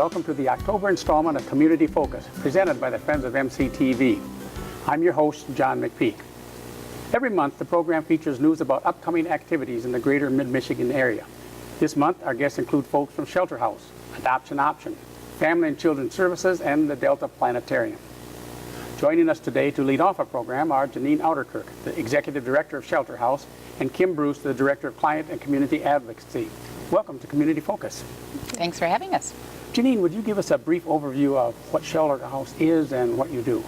welcome to the October installment of Community Focus, presented by the Friends of MCTV. I'm your host, John McPeak. Every month, the program features news about upcoming activities in the greater Mid-Michigan area. This month, our guests include folks from Shelterhouse, Adoption Option, Family and Children's Services, and the Delta Planetarium. Joining us today to lead off our program are Janine Outerkirk, the Executive Director of Shelterhouse, and Kim Bruce, the Director of Client and Community Advocacy. Welcome to Community Focus. Thanks for having us. Janine, would you give us a brief overview of what Shelterhouse is and what you do?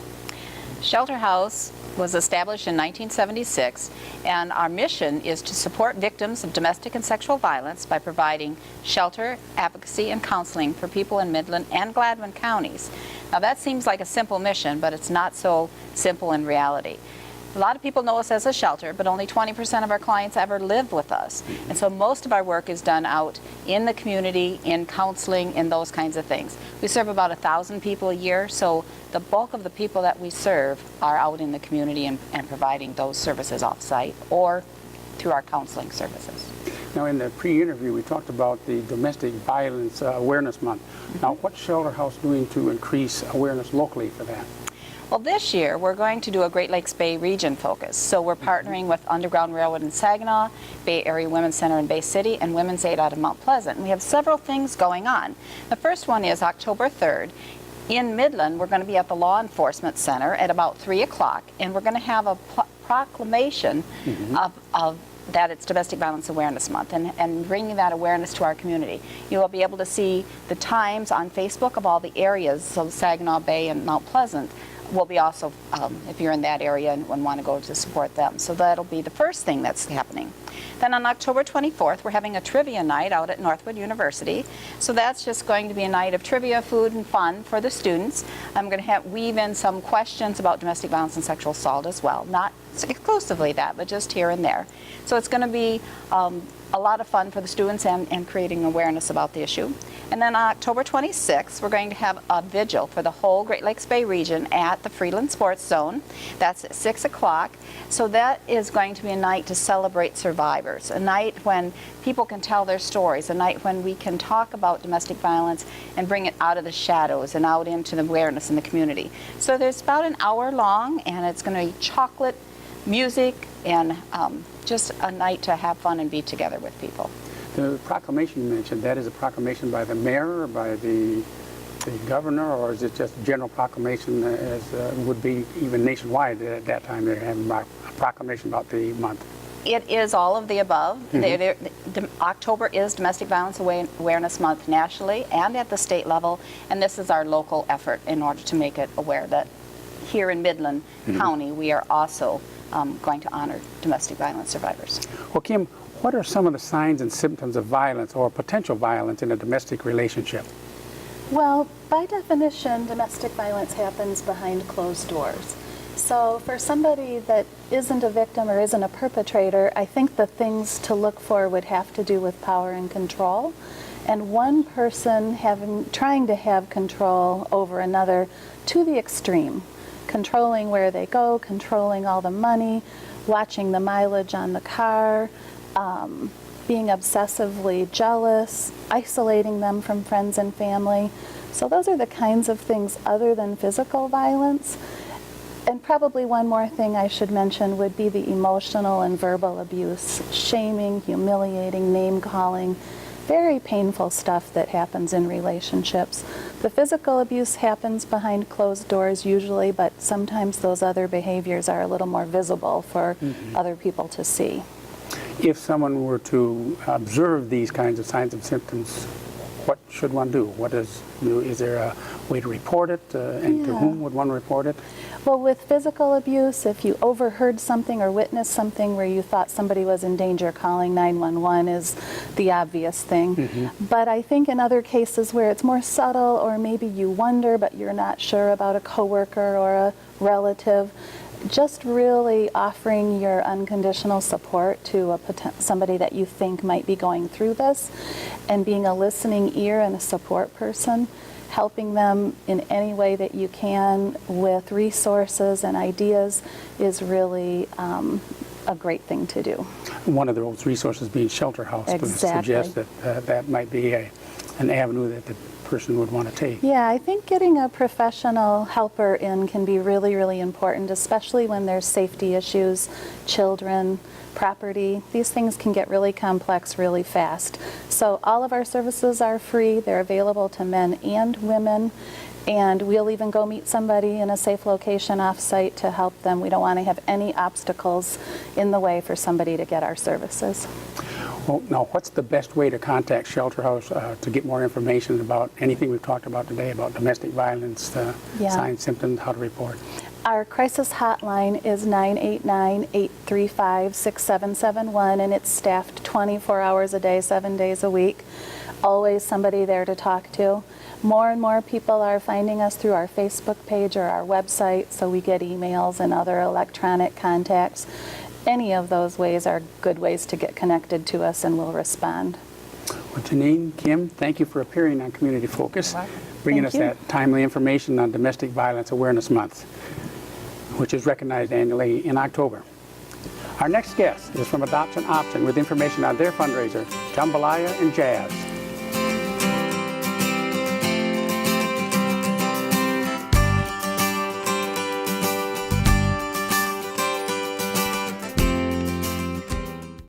Shelterhouse was established in 1976, and our mission is to support victims of domestic and sexual violence by providing shelter, advocacy, and counseling for people in Midland and Gladwin counties. Now that seems like a simple mission, but it's not so simple in reality. A lot of people know us as a shelter, but only 20% of our clients ever live with us. And so most of our work is done out in the community, in counseling, in those kinds of things. We serve about 1,000 people a year, so the bulk of the people that we serve are out in the community and providing those services off-site or through our counseling services. Now, in the pre-interview, we talked about the Domestic Violence Awareness Month. Now, what's Shelterhouse doing to increase awareness locally for that? Well, this year we're going to do a Great Lakes Bay region focus. So we're partnering with Underground Railroad in Saginaw, Bay Area Women's Center in Bay City, and Women's Aid out of Mount Pleasant. And we have several things going on. The first one is October 3rd. In Midland, we're going to be at the Law Enforcement Center at about 3 o'clock, and we're going to have a proclamation of that it's Domestic Violence Awareness Month and bringing that awareness to our community. You will be able to see the times on Facebook of all the areas, so Saginaw Bay and Mount Pleasant will be also, if you're in that area and want to go to support them. So that'll be the first thing that's happening. Then on October 24th, we're having a trivia night out at Northwood University. So that's just going to be a night of trivia, food, and fun for the students. I'm going to weave in some questions about domestic violence and sexual assault as well. Not exclusively that, but just here and there. So it's going to be a lot of fun for the students and creating awareness about the issue. And then on October 26th, we're going to have a vigil for the whole Great Lakes Bay region at the Freeland Sports Zone. That's at 6 o'clock. So that is going to be a night to celebrate survivors, a night when people can tell their stories, a night when we can talk about domestic violence and bring it out of the shadows and out into the awareness in the community. So there's about an hour long, and it's going to be chocolate, music, and just a night to have fun and be together with people. The proclamation you mentioned, that is a proclamation by the mayor or by the governor, or is it just a general proclamation as would be even nationwide at that time? They're having a proclamation about the month. It is all of the above. October is Domestic Violence Awareness Month nationally and at the state level, and this is our local effort in order to make it aware that here in Midland County we are also going to honor domestic violence survivors. Well, Kim, what are some of the signs and symptoms of violence or potential violence in a domestic relationship? Well, by definition, domestic violence happens behind closed doors. So for somebody that isn't a victim or isn't a perpetrator, I think the things to look for would have to do with power and control. And one person trying to have control over another to the extreme. Controlling where they go, controlling all the money, watching the mileage on the car, being obsessively jealous, isolating them from friends and family. So those are the kinds of things other than physical violence. And probably one more thing I should mention would be the emotional and verbal abuse, shaming, humiliating, name-calling, very painful stuff that happens in relationships. The physical abuse happens behind closed doors usually, but sometimes those other behaviors are a little more visible for other people to see. If someone were to observe these kinds of signs and symptoms, what should one do? Is there a way to report it, and to whom would one report it? Well, with physical abuse, if you overheard something or witnessed something where you thought somebody was in danger, calling 911 is the obvious thing. But I think in other cases where it's more subtle, or maybe you wonder but you're not sure about a coworker or a relative, just really offering your unconditional support to somebody that you think might be going through this, and being a listening ear and a support person, helping them in any way that you can with resources and ideas is really a great thing to do. One of those resources being Shelterhouse would suggest that that might be an avenue that the person would want to take. Yeah, I think getting a professional helper in can be really, really important, especially when there's safety issues, children, property. These things can get really complex really fast. So all of our services are free. They're available to men and women. And we'll even go meet somebody in a safe location off-site to help them. We don't want to have any obstacles in the way for somebody to get our services. Well, now, what's the best way to contact Shelterhouse to get more information about anything we've talked about today, about domestic violence, signs, symptoms, how to report? Our crisis hotline is 989-835-6771, and it's staffed 24 hours a day, 7 days a week. Always somebody there to talk to. More and more people are finding us through our Facebook page or our website, so we get emails and other electronic contacts. Any of those ways are good ways to get connected to us, and we'll respond. Well, Janine, Kim, thank you for appearing on Community Focus, bringing Thank us you. that timely information on Domestic Violence Awareness Month, which is recognized annually in October. Our next guest is from Adoption Option with information on their fundraiser, Jambalaya and Jazz.